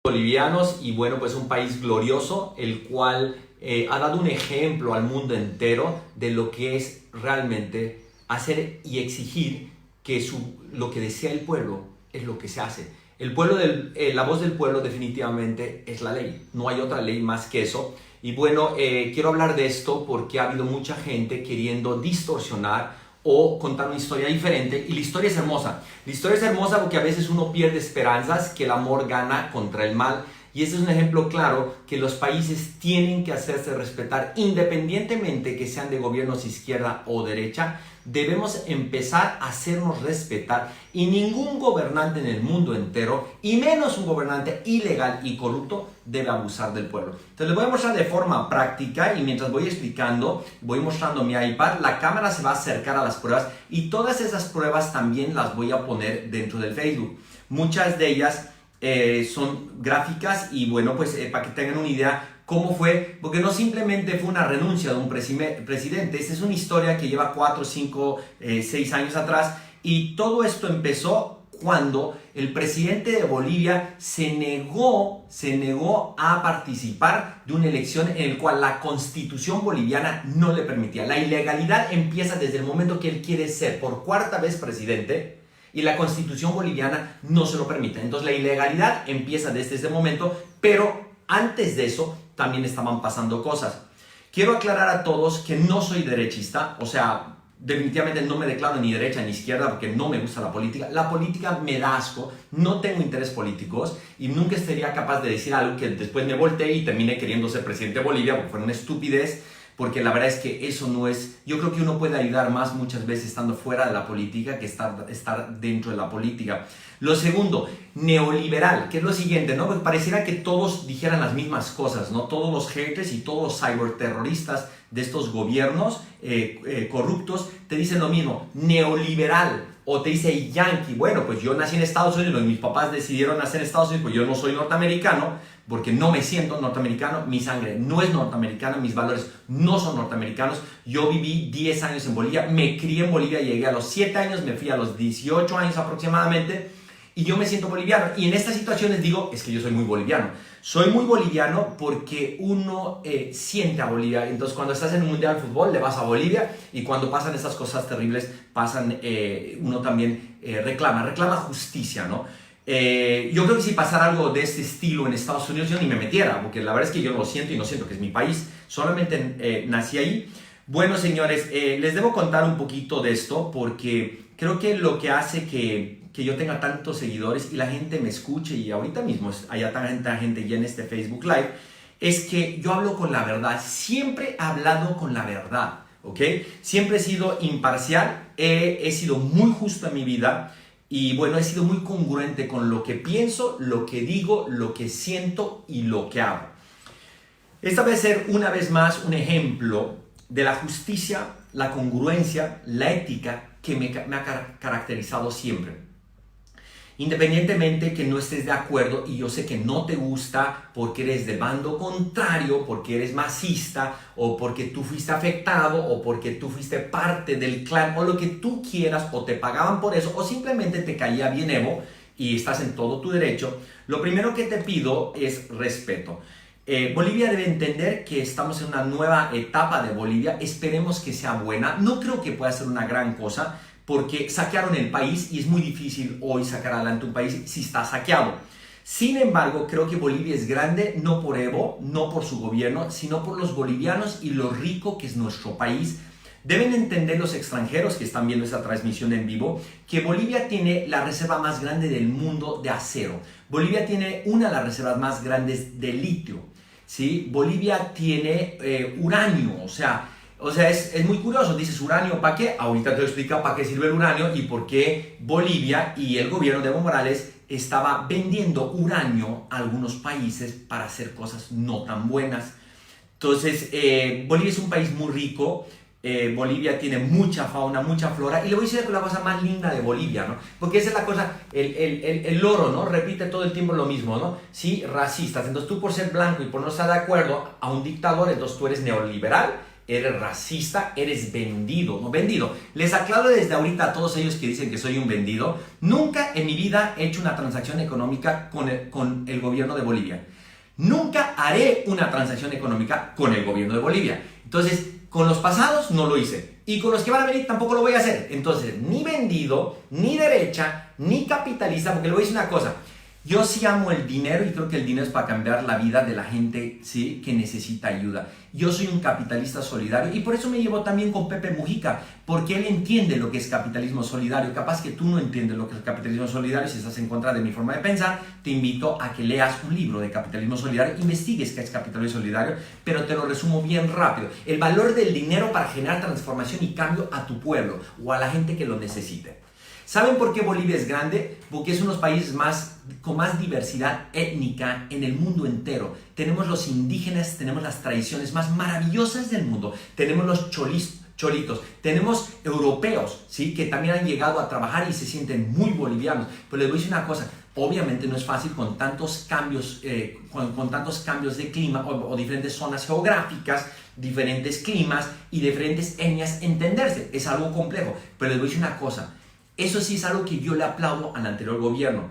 Bolivianos y bueno, pues un país glorioso, el cual ha dado un ejemplo al mundo entero de lo que es realmente hacer y exigir que lo que desea el pueblo es lo que se hace. La voz del pueblo definitivamente es la ley, no hay otra ley más que eso. Y bueno, quiero hablar de esto porque ha habido mucha gente queriendo distorsionar o contar una historia diferente, y la historia es hermosa. La historia es hermosa porque a veces uno pierde esperanzas, que el amor gana contra el mal, y este es un ejemplo claro que los países tienen que hacerse respetar independientemente que sean de gobiernos izquierda o derecha. Debemos empezar a hacernos respetar, y ningún gobernante en el mundo entero, y menos un gobernante ilegal y corrupto, debe abusar del pueblo. Entonces les voy a mostrar de forma práctica, y mientras voy explicando, voy mostrando mi iPad, la cámara se va a acercar a las pruebas y todas esas pruebas también las voy a poner dentro del Facebook. Muchas de ellas son gráficas y bueno, pues para que tengan una idea cómo fue, porque no simplemente fue una renuncia de un presidente. Esta es una historia que lleva 4, 5, 6 años atrás, y todo esto empezó cuando el presidente de Bolivia se negó a participar de una elección en la cual la constitución boliviana no le permitía. La ilegalidad empieza desde el momento que él quiere ser por cuarta vez presidente, y la constitución boliviana no se lo permite. Entonces la ilegalidad empieza desde ese momento, pero antes de eso también estaban pasando cosas. Quiero aclarar a todos que no soy derechista, o sea, definitivamente no me declaro ni derecha ni izquierda porque no me gusta la política. La política me da asco, no tengo intereses políticos y nunca estaría capaz de decir algo que después me volteé y termine queriendo ser presidente de Bolivia porque fue una estupidez. Porque la verdad es que eso no es... Yo creo que uno puede ayudar más muchas veces estando fuera de la política que estar dentro de la política. Lo segundo, neoliberal, que es lo siguiente, ¿no? Pues pareciera que todos dijeran las mismas cosas, ¿no? Todos los haters y todos los cyberterroristas de estos gobiernos corruptos te dicen lo mismo, neoliberal, o te dice yankee. Bueno, pues yo nací en Estados Unidos, mis papás decidieron nacer en Estados Unidos, pues yo no soy norteamericano, porque no me siento norteamericano, mi sangre no es norteamericana, mis valores no son norteamericanos. Yo viví 10 años en Bolivia, me crié en Bolivia, llegué a los 7 años, me fui a los 18 años aproximadamente, y yo me siento boliviano. Y en estas situaciones digo, es que yo soy muy boliviano. Soy muy boliviano porque uno siente a Bolivia. Entonces cuando estás en un mundial de fútbol le vas a Bolivia, y cuando pasan estas cosas terribles, uno también reclama justicia, ¿no? Yo creo que si pasara algo de este estilo en Estados Unidos, yo ni me metiera, porque la verdad es que yo no lo siento y no siento que es mi país, solamente nací ahí. Bueno, señores, les debo contar un poquito de esto, porque creo que lo que hace que yo tenga tantos seguidores y la gente me escuche, y ahorita mismo haya tanta gente ya en este Facebook Live, es que yo hablo con la verdad. Siempre he hablado con la verdad, ¿ok? Siempre he sido imparcial, he sido muy justo en mi vida. Y bueno, he sido muy congruente con lo que pienso, lo que digo, lo que siento y lo que hago. Esta va a ser una vez más un ejemplo de la justicia, la congruencia, la ética que me ha caracterizado siempre. Independientemente que no estés de acuerdo, y yo sé que no te gusta porque eres del bando contrario, porque eres masista, o porque tú fuiste afectado, o porque tú fuiste parte del clan, o lo que tú quieras, o te pagaban por eso, o simplemente te caía bien Evo y estás en todo tu derecho, lo primero que te pido es respeto. Bolivia debe entender que estamos en una nueva etapa de Bolivia, esperemos que sea buena. No creo que pueda ser una gran cosa, porque saquearon el país y es muy difícil hoy sacar adelante un país si está saqueado. Sin embargo, creo que Bolivia es grande no por Evo, no por su gobierno, sino por los bolivianos y lo rico que es nuestro país. Deben entender los extranjeros que están viendo esta transmisión en vivo que Bolivia tiene la reserva más grande del mundo de acero. Bolivia tiene una de las reservas más grandes de litio, ¿sí? Bolivia tiene uranio, o sea, es muy curioso. Dices, ¿uranio para qué? Ahorita te voy a explicar para qué sirve el uranio y por qué Bolivia y el gobierno de Evo Morales estaba vendiendo uranio a algunos países para hacer cosas no tan buenas. Entonces, Bolivia es un país muy rico. Bolivia tiene mucha fauna, mucha flora, y le voy a decir la cosa más linda de Bolivia, ¿no? Porque esa es la cosa, el loro, ¿no? Repite todo el tiempo lo mismo, ¿no? Sí, racistas. Entonces tú, por ser blanco y por no estar de acuerdo a un dictador, entonces tú eres neoliberal, eres racista, eres vendido, no vendido. Les aclaro desde ahorita a todos ellos que dicen que soy un vendido, nunca en mi vida he hecho una transacción económica con el gobierno de Bolivia. Nunca haré una transacción económica con el gobierno de Bolivia. Entonces, con los pasados no lo hice. Y con los que van a venir tampoco lo voy a hacer. Entonces, ni vendido, ni derecha, ni capitalista, porque le voy a decir una cosa. Yo sí amo el dinero y creo que el dinero es para cambiar la vida de la gente, ¿sí?, que necesita ayuda. Yo soy un capitalista solidario y por eso me llevo también con Pepe Mujica, porque él entiende lo que es capitalismo solidario. Capaz que tú no entiendes lo que es capitalismo solidario, si estás en contra de mi forma de pensar, te invito a que leas un libro de capitalismo solidario, investigues qué es capitalismo solidario, pero te lo resumo bien rápido. El valor del dinero para generar transformación y cambio a tu pueblo o a la gente que lo necesite. ¿Saben por qué Bolivia es grande? Porque es uno de los países con más diversidad étnica en el mundo entero. Tenemos los indígenas, tenemos las tradiciones más maravillosas del mundo. Tenemos los cholitos, tenemos europeos, ¿sí?, que también han llegado a trabajar y se sienten muy bolivianos. Pero les voy a decir una cosa, obviamente no es fácil con tantos cambios, con tantos cambios de clima o diferentes zonas geográficas, diferentes climas y diferentes etnias entenderse. Es algo complejo, pero les voy a decir una cosa. Eso sí es algo que yo le aplaudo al anterior gobierno.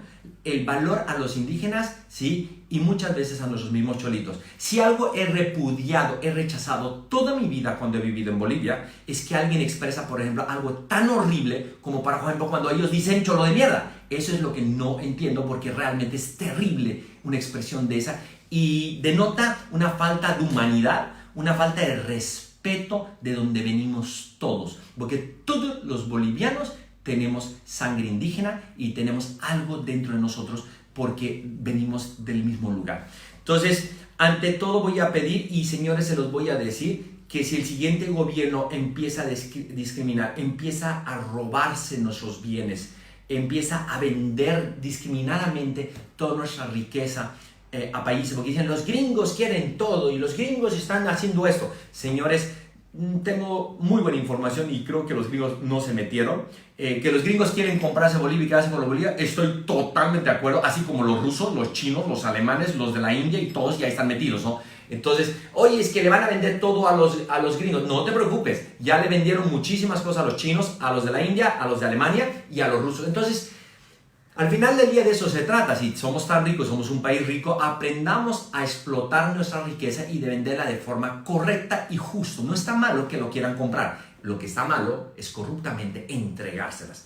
El valor a los indígenas, ¿sí?, y muchas veces a nuestros mismos cholitos. Si algo he repudiado, he rechazado toda mi vida cuando he vivido en Bolivia, es que alguien expresa, por ejemplo, algo tan horrible como, por ejemplo, cuando ellos dicen cholo de mierda. Eso es lo que no entiendo, porque realmente es terrible una expresión de esa y denota una falta de humanidad, una falta de respeto de donde venimos todos. Porque todos los bolivianos tenemos sangre indígena y tenemos algo dentro de nosotros porque venimos del mismo lugar. Entonces, ante todo voy a pedir, y señores, se los voy a decir, que si el siguiente gobierno empieza a discriminar, empieza a robarse nuestros bienes, empieza a vender discriminadamente toda nuestra riqueza a países, porque dicen, los gringos quieren todo y los gringos están haciendo esto. Señores, tengo muy buena información y creo que los gringos no se metieron. Que los gringos quieren comprarse Bolivia y quedarse con la Bolivia, estoy totalmente de acuerdo, así como los rusos, los chinos, los alemanes, los de la India y todos ya están metidos, ¿no? Entonces, oye, es que le van a vender todo a los gringos. No te preocupes, ya le vendieron muchísimas cosas a los chinos, a los de la India, a los de Alemania y a los rusos. Entonces, al final del día de eso se trata. Si somos tan ricos, somos un país rico, aprendamos a explotar nuestra riqueza y de venderla de forma correcta y justa. No está malo que lo quieran comprar. Lo que está malo es corruptamente entregárselas.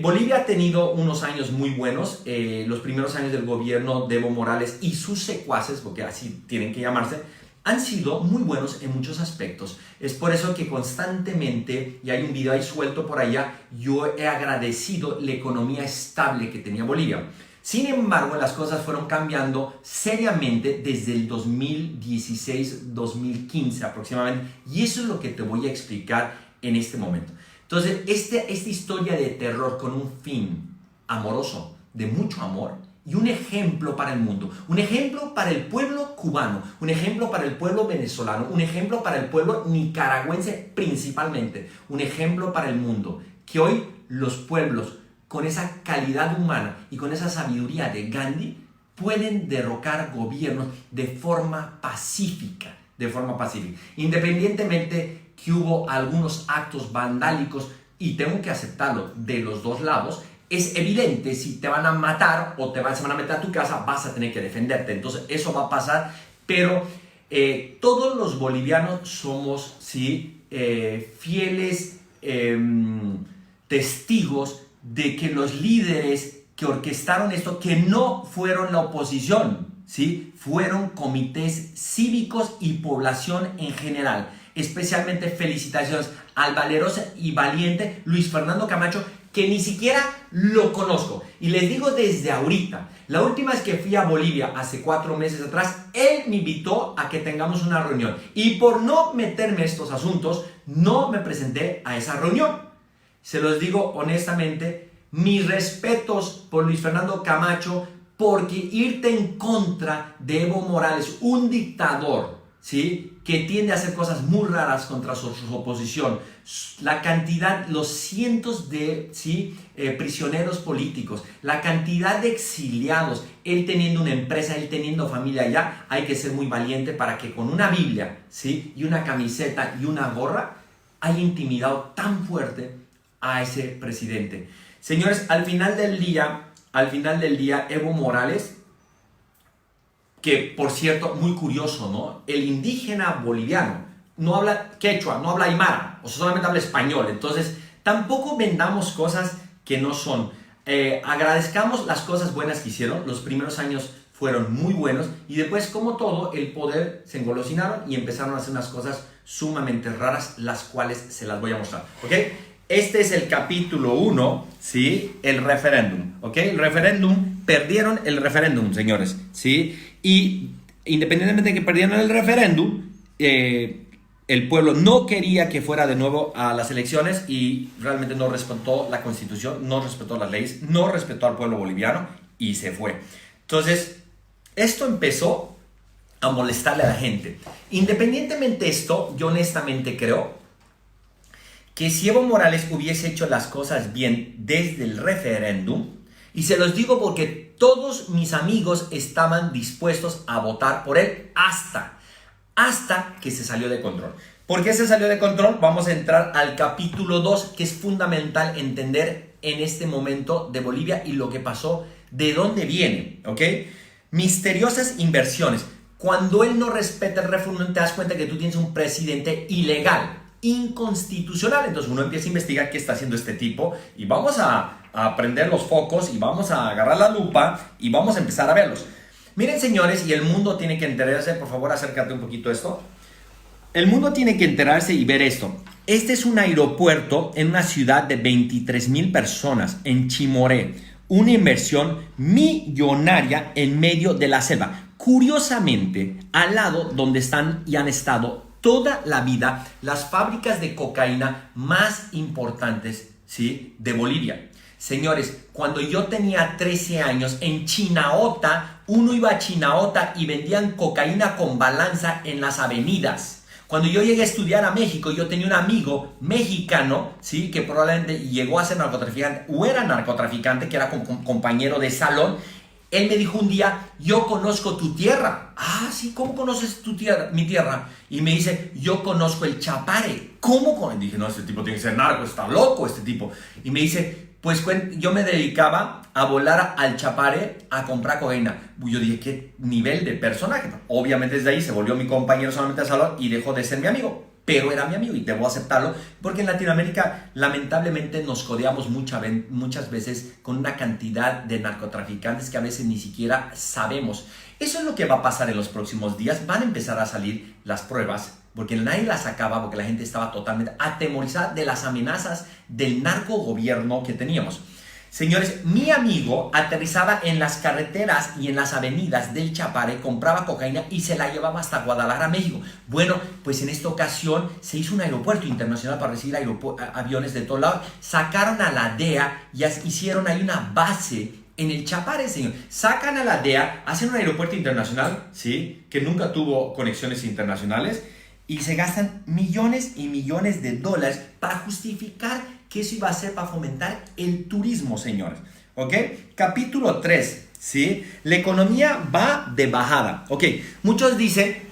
Bolivia ha tenido unos años muy buenos. Los primeros años del gobierno de Evo Morales y sus secuaces, porque así tienen que llamarse, han sido muy buenos en muchos aspectos. Es por eso que constantemente, y hay un video ahí suelto por allá, yo he agradecido la economía estable que tenía Bolivia. Sin embargo, las cosas fueron cambiando seriamente desde el 2016-2015 aproximadamente, y eso es lo que te voy a explicar en este momento. Entonces, esta historia de terror con un fin amoroso, de mucho amor, y un ejemplo para el mundo, un ejemplo para el pueblo cubano, un ejemplo para el pueblo venezolano, un ejemplo para el pueblo nicaragüense principalmente, un ejemplo para el mundo, que hoy los pueblos con esa calidad humana y con esa sabiduría de Gandhi pueden derrocar gobiernos de forma pacífica, independientemente que hubo algunos actos vandálicos, y tengo que aceptarlo, de los dos lados. Es evidente, si te van a matar o se van a meter a tu casa, vas a tener que defenderte. Entonces eso va a pasar, pero todos los bolivianos somos, ¿sí?, fieles testigos de que los líderes que orquestaron esto, que no fueron la oposición, ¿sí?, fueron comités cívicos y población en general. Especialmente felicitaciones al valeroso y valiente Luis Fernando Camacho, que ni siquiera lo conozco. Y les digo desde ahorita, la última vez que fui a Bolivia, hace 4 meses atrás, él me invitó a que tengamos una reunión. Y por no meterme en estos asuntos, no me presenté a esa reunión. Se los digo honestamente, mis respetos por Luis Fernando Camacho, porque irte en contra de Evo Morales, un dictador, ¿sí? Que tiende a hacer cosas muy raras contra su oposición. La cantidad, los cientos de ¿sí? Prisioneros políticos, la cantidad de exiliados, él teniendo una empresa, él teniendo familia allá, hay que ser muy valiente para que con una Biblia, ¿sí? Y una camiseta y una gorra haya intimidado tan fuerte a ese presidente. Señores, al final del día, Evo Morales, que por cierto, muy curioso, ¿no? El indígena boliviano no habla quechua, no habla aymara, o sea, solamente habla español. Entonces, tampoco vendamos cosas que no son. Agradezcamos las cosas buenas que hicieron. Los primeros años fueron muy buenos y después, como todo, el poder se engolosinaron y empezaron a hacer unas cosas sumamente raras, las cuales se las voy a mostrar, ¿ok? Este es el capítulo 1, ¿sí? El referéndum, ¿ok? El referéndum, perdieron el referéndum, señores, ¿sí? Y independientemente de que perdieron el referéndum, el pueblo no quería que fuera de nuevo a las elecciones y realmente no respetó la constitución, no respetó las leyes, no respetó al pueblo boliviano y se fue. Entonces, esto empezó a molestarle a la gente. Independientemente de esto, yo honestamente creo que si Evo Morales hubiese hecho las cosas bien desde el referéndum, y se los digo porque todos mis amigos estaban dispuestos a votar por él hasta que se salió de control. ¿Por qué se salió de control? Vamos a entrar al capítulo 2, que es fundamental entender en este momento de Bolivia y lo que pasó, de dónde viene, ¿ok? Misteriosas inversiones. Cuando él no respeta el referéndum, te das cuenta que tú tienes un presidente ilegal, inconstitucional. Entonces uno empieza a investigar qué está haciendo este tipo y vamos a prender los focos y vamos a agarrar la lupa y vamos a empezar a verlos. Miren, señores, y el mundo tiene que enterarse. Por favor, acércate un poquito a esto. El mundo tiene que enterarse y ver esto. Este es un aeropuerto en una ciudad de 23,000 personas, en Chimoré. Una inversión millonaria en medio de la selva. Curiosamente, al lado donde están y han estado toda la vida las fábricas de cocaína más importantes, ¿sí? De Bolivia. Señores, cuando yo tenía 13 años, en Chinaota, uno iba a Chinaota y vendían cocaína con balanza en las avenidas. Cuando yo llegué a estudiar a México, yo tenía un amigo mexicano, ¿sí? Que probablemente llegó a ser narcotraficante o era narcotraficante, que era compañero de salón. Él me dijo un día, yo conozco tu tierra. Ah, sí, ¿cómo conoces tu tierra, mi tierra? Y me dice, yo conozco el Chapare. ¿Cómo? Y dije, no, este tipo tiene que ser narco, está loco este tipo. Y me dice, pues yo me dedicaba a volar al Chapare a comprar cocaína. Yo dije, ¿qué nivel de personaje? Obviamente desde ahí se volvió mi compañero solamente de salón y dejó de ser mi amigo. Pero era mi amigo y debo aceptarlo porque en Latinoamérica lamentablemente nos codeamos muchas veces con una cantidad de narcotraficantes que a veces ni siquiera sabemos. Eso es lo que va a pasar en los próximos días. Van a empezar a salir las pruebas porque nadie las sacaba, porque la gente estaba totalmente atemorizada de las amenazas del narcogobierno que teníamos. Señores, mi amigo aterrizaba en las carreteras y en las avenidas del Chapare, compraba cocaína y se la llevaba hasta Guadalajara, México. Bueno, pues en esta ocasión se hizo un aeropuerto internacional para recibir aviones de todos lados. Sacaron a la DEA y hicieron ahí una base en el Chapare, señor. Sacan a la DEA, hacen un aeropuerto internacional, ¿sí? Que nunca tuvo conexiones internacionales y se gastan millones y millones de dólares para justificar que eso iba a ser para fomentar el turismo, señores. ¿Ok? Capítulo 3, ¿sí? La economía va de bajada. Ok, muchos dicen,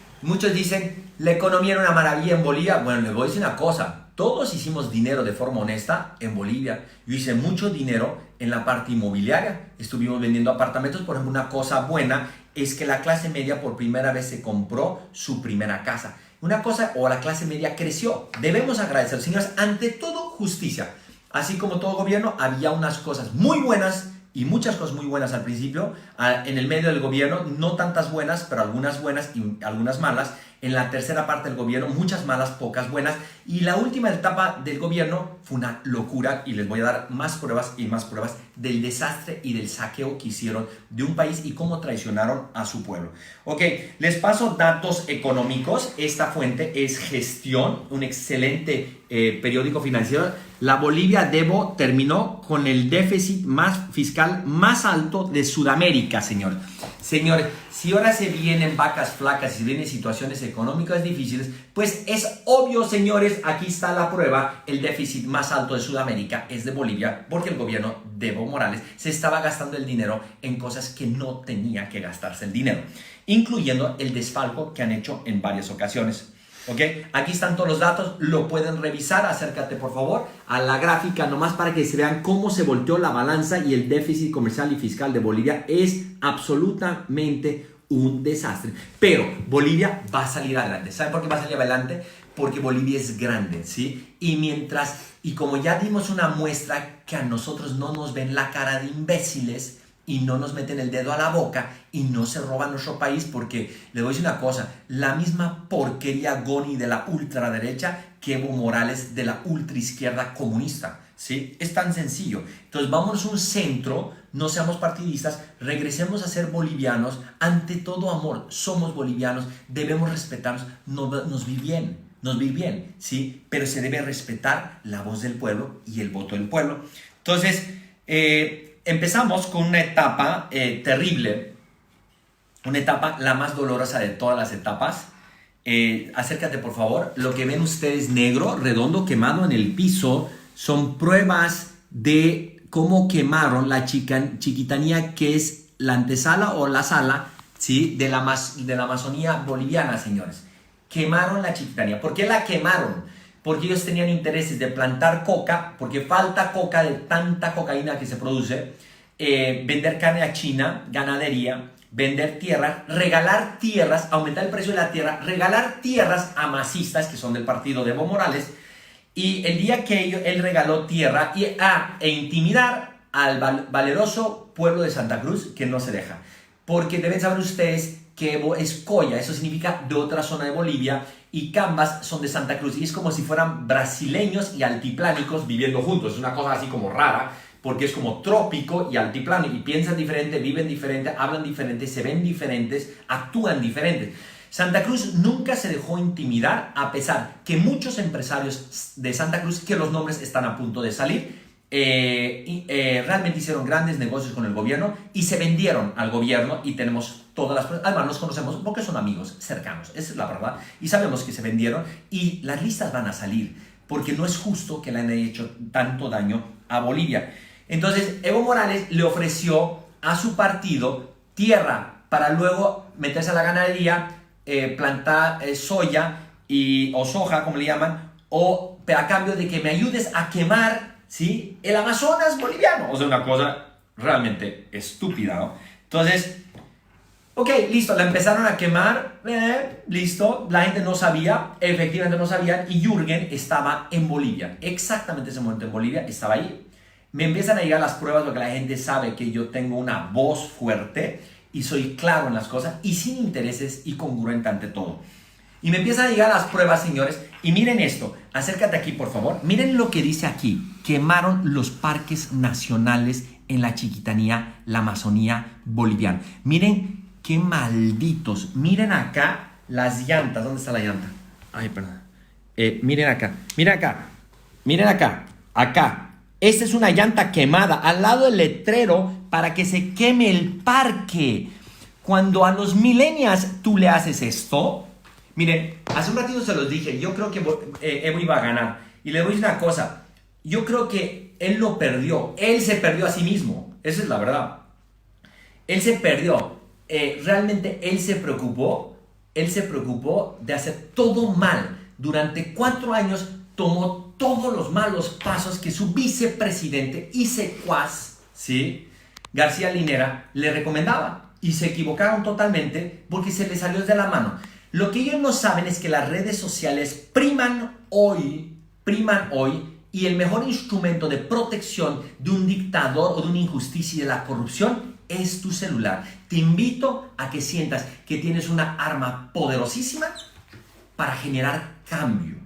la economía era una maravilla en Bolivia. Bueno, les voy a decir una cosa. Todos hicimos dinero de forma honesta en Bolivia. Yo hice mucho dinero en la parte inmobiliaria. Estuvimos vendiendo apartamentos. Por ejemplo, una cosa buena es que la clase media por primera vez se compró su primera casa. Una cosa, o la clase media creció. Debemos agradecer, señores, ante todo justicia. Así como todo gobierno, había unas cosas muy buenas y muchas cosas muy buenas al principio. En el medio del gobierno, no tantas buenas, pero algunas buenas y algunas malas. En la tercera parte del gobierno, muchas malas, pocas buenas. Y la última etapa del gobierno fue una locura. Y les voy a dar más pruebas y más pruebas del desastre y del saqueo que hicieron de un país y cómo traicionaron a su pueblo. Ok, les paso datos económicos. Esta fuente es Gestión, un excelente periódico financiero. La Bolivia de Evo terminó con el déficit fiscal más alto de Sudamérica, señores. Señores, si ahora se vienen vacas flacas y se vienen situaciones económicas difíciles, pues es obvio, señores, aquí está la prueba, el déficit más alto de Sudamérica es de Bolivia, porque el gobierno de Evo Morales se estaba gastando el dinero en cosas que no tenía que gastarse el dinero, incluyendo el desfalco que han hecho en varias ocasiones. ¿Ok? Aquí están todos los datos, lo pueden revisar, acércate por favor a la gráfica nomás para que se vean cómo se volteó la balanza y el déficit comercial y fiscal de Bolivia es absolutamente un desastre. Pero Bolivia va a salir adelante. ¿Saben por qué va a salir adelante? Porque Bolivia es grande, ¿sí? Y como ya dimos una muestra que a nosotros no nos ven la cara de imbéciles, y no nos meten el dedo a la boca y no se roban nuestro país, porque les voy a decir una cosa, la misma porquería Goni de la ultraderecha que Evo Morales de la ultraizquierda comunista, ¿sí? Es tan sencillo. Entonces vámonos a un centro, no seamos partidistas, regresemos a ser bolivianos, ante todo amor, somos bolivianos, debemos respetarnos, nos vi bien, ¿sí? Pero se debe respetar la voz del pueblo y el voto del pueblo. Entonces, empezamos con una etapa terrible, una etapa la más dolorosa de todas las etapas. Acércate por favor. Lo que ven ustedes negro, redondo, quemado en el piso, son pruebas de cómo quemaron la chiquitanía, que es la antesala o la sala, ¿sí? de la Amazonía boliviana, señores. Quemaron la chiquitanía. ¿Por qué la quemaron? Porque ellos tenían intereses de plantar coca, porque falta coca de tanta cocaína que se produce, vender carne a China, ganadería, vender tierra, regalar tierras, aumentar el precio de la tierra, regalar tierras a masistas que son del partido de Evo Morales, y el día que él regaló tierra, e intimidar al valeroso pueblo de Santa Cruz, que no se deja. Porque deben saber ustedes que Evo es colla, eso significa de otra zona de Bolivia, y Cambas son de Santa Cruz, y es como si fueran brasileños y altiplánicos viviendo juntos. Es una cosa así como rara, porque es como trópico y altiplano, y piensan diferente, viven diferente, hablan diferente, se ven diferentes, actúan diferentes. Santa Cruz nunca se dejó intimidar, a pesar que muchos empresarios de Santa Cruz, que los nombres están a punto de salir, realmente hicieron grandes negocios con el gobierno y se vendieron al gobierno, y tenemos todas las pruebas. Además los conocemos porque son amigos cercanos, esa es la verdad, y sabemos que se vendieron, y las listas van a salir porque no es justo que le hayan hecho tanto daño a Bolivia. Entonces Evo Morales le ofreció a su partido tierra para luego meterse a la ganadería, plantar soya o soja, como le llaman, pero a cambio de que me ayudes a quemar, ¿sí?, el Amazonas boliviano. O sea, una cosa realmente estúpida, ¿no? Entonces, ok, listo, la empezaron a quemar, listo, la gente no sabía, efectivamente no sabían, y Jürgen estaba en Bolivia, exactamente ese momento en Bolivia, estaba ahí. Me empiezan a llegar las pruebas porque la gente sabe que yo tengo una voz fuerte y soy claro en las cosas y sin intereses y congruente ante todo. Y me empiezan a llegar las pruebas, señores, y miren esto, acércate aquí por favor, miren lo que dice aquí: quemaron los parques nacionales en la chiquitanía, la Amazonía boliviana. Miren qué malditos, miren acá las llantas, ¿dónde está la llanta? Ay, perdón. Miren acá, miren acá, acá. Esta es una llanta quemada al lado del letrero para que se queme el parque. Cuando a los millennials tú le haces esto, miren, hace un ratito se los dije, yo creo que Evo iba a ganar. Y le voy a decir una cosa, yo creo que él lo perdió, él se perdió a sí mismo, esa es la verdad. Él se perdió, realmente él se preocupó de hacer todo mal. Durante 4 años tomó todos los malos pasos que su vicepresidente y secuaz, ¿sí?, García Linera, le recomendaba, y se equivocaron totalmente porque se les salió de la mano. Lo que ellos no saben es que las redes sociales priman hoy, y el mejor instrumento de protección de un dictador o de una injusticia y de la corrupción es tu celular. Te invito a que sientas que tienes una arma poderosísima para generar cambio.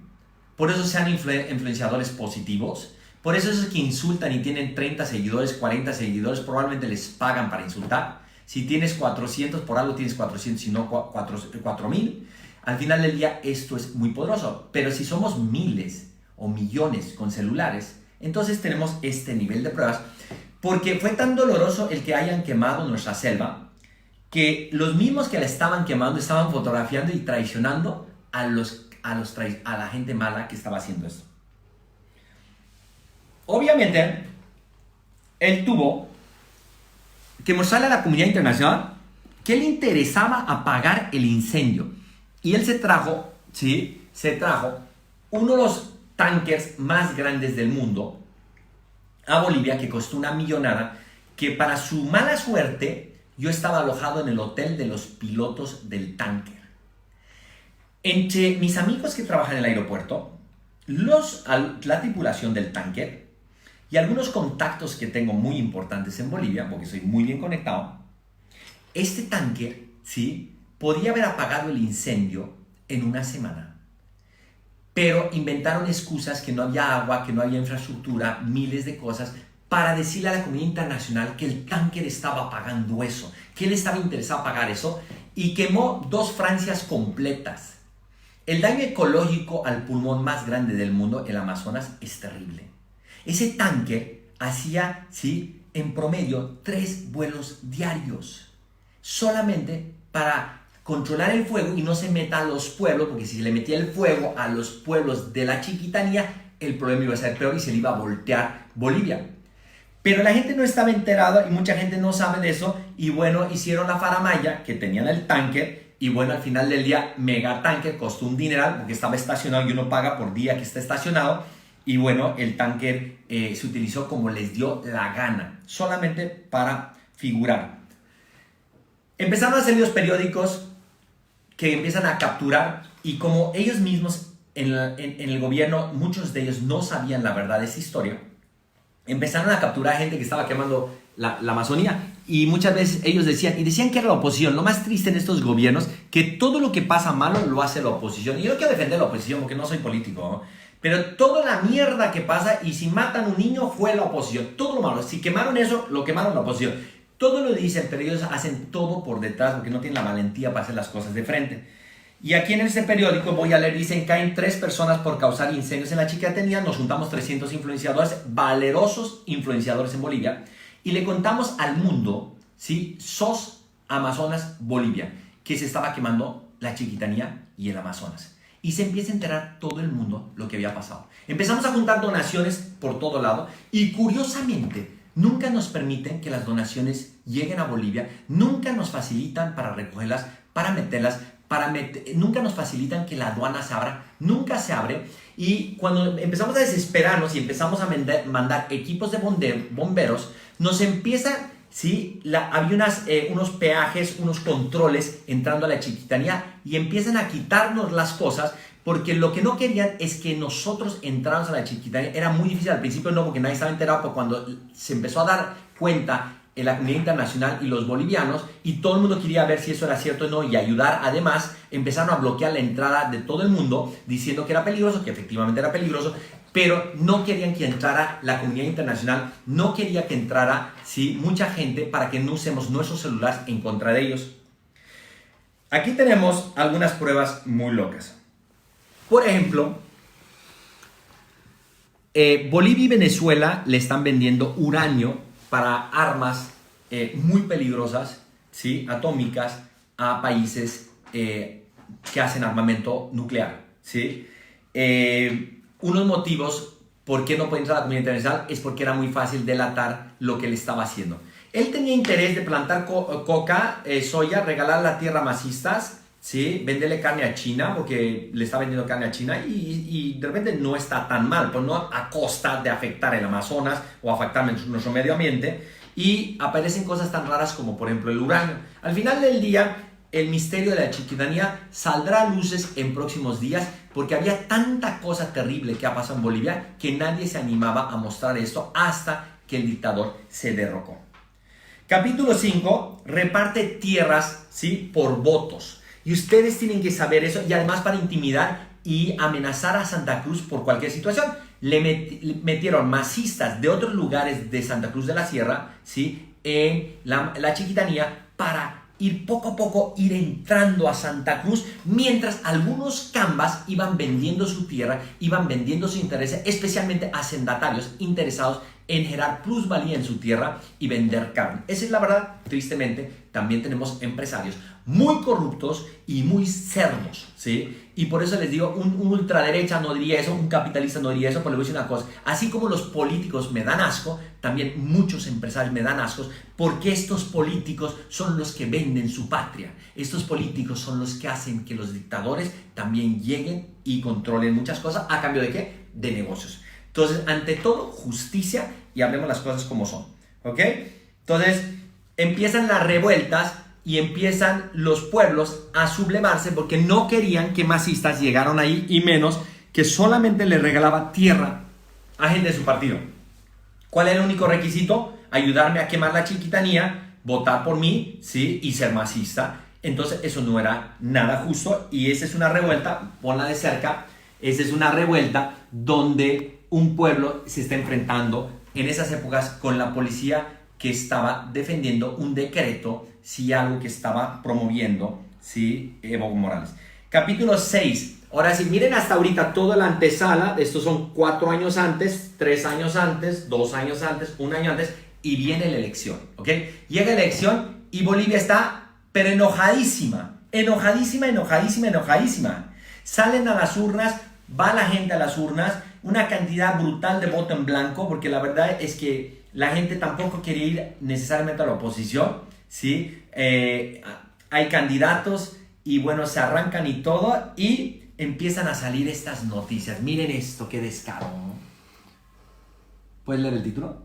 Por eso sean influenciadores positivos. Por eso esos que insultan y tienen 30 seguidores, 40 seguidores, probablemente les pagan para insultar. Si tienes 400, por algo tienes 400, si no 4,000. Al final del día esto es muy poderoso. Pero si somos miles o millones con celulares, entonces tenemos este nivel de pruebas. Porque fue tan doloroso el que hayan quemado nuestra selva, que los mismos que la estaban quemando estaban fotografiando y traicionando a la gente mala que estaba haciendo esto. Obviamente, él tuvo que mostrarle a la comunidad internacional que le interesaba apagar el incendio. Y él se trajo uno de los tankers más grandes del mundo a Bolivia, que costó una millonada, que para su mala suerte yo estaba alojado en el hotel de los pilotos del tanker. Entre mis amigos que trabajan en el aeropuerto, la tripulación del tanker y algunos contactos que tengo muy importantes en Bolivia, porque soy muy bien conectado, este tanker, ¿sí?, podía haber apagado el incendio en una semana. Pero inventaron excusas, que no había agua, que no había infraestructura, miles de cosas, para decirle a la comunidad internacional que el tanker estaba pagando eso, que él estaba interesado en pagar eso, y quemó 2 Francias completas. El daño ecológico al pulmón más grande del mundo, el Amazonas, es terrible. Ese tanker hacía, ¿sí?, en promedio 3 vuelos diarios, solamente para controlar el fuego y no se meta a los pueblos, porque si se le metía el fuego a los pueblos de la Chiquitanía, el problema iba a ser peor y se le iba a voltear Bolivia. Pero la gente no estaba enterada y mucha gente no sabe de eso, y bueno, hicieron la faramaya que tenían el tanker, y bueno, al final del día, mega tanker costó un dineral porque estaba estacionado y uno paga por día que está estacionado, y bueno, el tanker se utilizó como les dio la gana, solamente para figurar. Empezaron a salir los periódicos que empiezan a capturar, y como ellos mismos en el gobierno, muchos de ellos no sabían la verdad de esa historia, empezaron a capturar gente que estaba quemando la Amazonía, y muchas veces ellos decían que era la oposición. Lo más triste en estos gobiernos, que todo lo que pasa malo lo hace la oposición. Y yo no quiero defender la oposición porque no soy político, ¿no? Pero toda la mierda que pasa, y si matan a un niño, fue la oposición. Todo lo malo, si quemaron eso, lo quemaron la oposición. Todo lo dicen, pero ellos hacen todo por detrás porque no tienen la valentía para hacer las cosas de frente. Y aquí en este periódico, voy a leer, dicen: caen 3 personas por causar incendios en la Chiquitanía. Nos juntamos 300 influenciadores, valerosos influenciadores en Bolivia, y le contamos al mundo, ¿sí?, SOS Amazonas Bolivia, que se estaba quemando la Chiquitanía y el Amazonas. Y se empieza a enterar todo el mundo lo que había pasado. Empezamos a juntar donaciones por todo lado, y curiosamente nunca nos permiten que las donaciones lleguen a Bolivia, nunca nos facilitan para recogerlas, para meterlas, nunca nos facilitan que la aduana se abra, nunca se abre. Y cuando empezamos a desesperarnos y empezamos a mandar equipos de bomberos, nos empieza, ¿sí?, había unos peajes, unos controles entrando a la Chiquitanía, y empiezan a quitarnos las cosas, porque lo que no querían es que nosotros entráramos a la Chiquitanía. Era muy difícil al principio, no, porque nadie estaba enterado, pero cuando se empezó a dar cuenta en la comunidad internacional y los bolivianos, y todo el mundo quería ver si eso era cierto o no y ayudar, además empezaron a bloquear la entrada de todo el mundo, diciendo que era peligroso, que efectivamente era peligroso, pero no querían que entrara la comunidad internacional, no quería que entrara, ¿sí?, mucha gente, para que no usemos nuestros celulares en contra de ellos. Aquí tenemos algunas pruebas muy locas. Por ejemplo, Bolivia y Venezuela le están vendiendo uranio para armas muy peligrosas, ¿sí?, atómicas, a países que hacen armamento nuclear, ¿sí? Unos motivos por qué no puede entrar a la comunidad internacional es porque era muy fácil delatar lo que él estaba haciendo. Él tenía interés de plantar coca, soya, regalar la tierra a masistas, ¿sí?, venderle carne a China, porque le está vendiendo carne a China, y de repente no está tan mal, pues no a costa de afectar el Amazonas o afectar nuestro medio ambiente. Y aparecen cosas tan raras como, por ejemplo, el uranio. Al final del día, el misterio de la Chiquitanía saldrá a luces en próximos días, porque había tanta cosa terrible que ha pasado en Bolivia que nadie se animaba a mostrar esto hasta que el dictador se derrocó. Capítulo 5, reparte tierras, ¿sí?, por votos. Y ustedes tienen que saber eso, y además para intimidar y amenazar a Santa Cruz por cualquier situación. Le metieron masistas de otros lugares de Santa Cruz de la Sierra, ¿sí?, en la Chiquitanía, para ir poco a poco, ir entrando a Santa Cruz, mientras algunos cambas iban vendiendo su tierra, iban vendiendo su interés, especialmente hacendatarios interesados en generar plusvalía en su tierra y vender carne. Esa es la verdad. Tristemente, también tenemos empresarios muy corruptos y muy cerdos, ¿sí? Y por eso les digo, un ultraderecha no diría eso, un capitalista no diría eso, pero les voy a decir una cosa. Así como los políticos me dan asco, también muchos empresarios me dan ascos, porque estos políticos son los que venden su patria. Estos políticos son los que hacen que los dictadores también lleguen y controlen muchas cosas. ¿A cambio de qué? De negocios. Entonces, ante todo, justicia, y hablemos las cosas como son, ¿ok? Entonces, empiezan las revueltas y empiezan los pueblos a sublevarse porque no querían que masistas llegaran ahí, y menos que solamente le regalaba tierra a gente de su partido. ¿Cuál era el único requisito? Ayudarme a quemar la chiquitanía, votar por mí, ¿sí? Y ser masista. Entonces eso no era nada justo, y esa es una revuelta, ponla de cerca, esa es una revuelta donde un pueblo se está enfrentando en esas épocas con la policía que estaba defendiendo un decreto, sí, algo que estaba promoviendo, sí, Evo Morales. Capítulo 6. Ahora sí, miren hasta ahorita toda la antesala. Estos son 4 años antes, 3 años antes, 2 años antes, 1 año antes, y viene la elección, ¿ok? Llega la elección y Bolivia está, pero enojadísima. Salen a las urnas, va la gente a las urnas, una cantidad brutal de voto en blanco, porque la verdad es que la gente tampoco quiere ir necesariamente a la oposición, ¿sí? Hay candidatos y bueno, se arrancan y todo, y empiezan a salir estas noticias. Miren esto, qué descaro. ¿Puedes leer el título?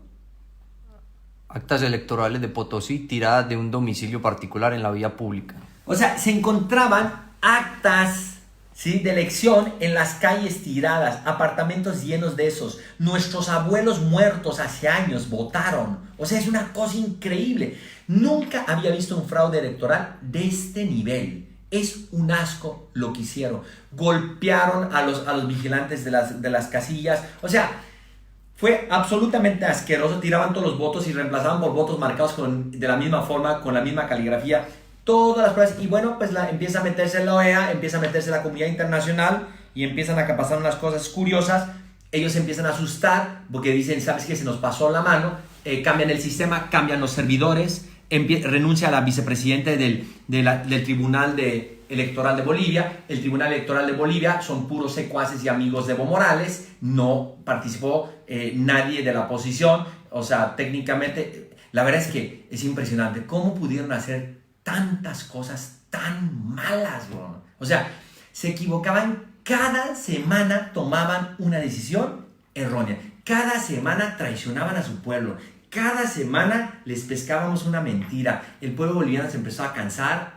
Actas electorales de Potosí tiradas de un domicilio particular en la vía pública. O sea, se encontraban actas, ¿sí?, de elección en las calles tiradas, apartamentos llenos de esos. Nuestros abuelos muertos hace años votaron. O sea, es una cosa increíble. Nunca había visto un fraude electoral de este nivel. Es un asco lo que hicieron. Golpearon a los vigilantes de las casillas. O sea, fue absolutamente asqueroso. Tiraban todos los votos y reemplazaban por votos marcados de la misma forma, con la misma caligrafía. Todas las pruebas. Y bueno, pues empieza a meterse la OEA, empieza a meterse la comunidad internacional, y empiezan a pasar unas cosas curiosas. Ellos se empiezan a asustar porque dicen, ¿sabes qué? Se nos pasó la mano. Cambian el sistema, cambian los servidores. Renuncia a la vicepresidenta del Tribunal Electoral de Bolivia. El Tribunal Electoral de Bolivia son puros secuaces y amigos de Evo Morales. No participó nadie de la oposición. O sea, técnicamente, la verdad es que es impresionante cómo pudieron hacer tantas cosas tan malas, bro. O sea, se equivocaban. Cada semana tomaban una decisión errónea. Cada semana traicionaban a su pueblo. Cada semana les pescábamos una mentira. El pueblo boliviano se empezó a cansar.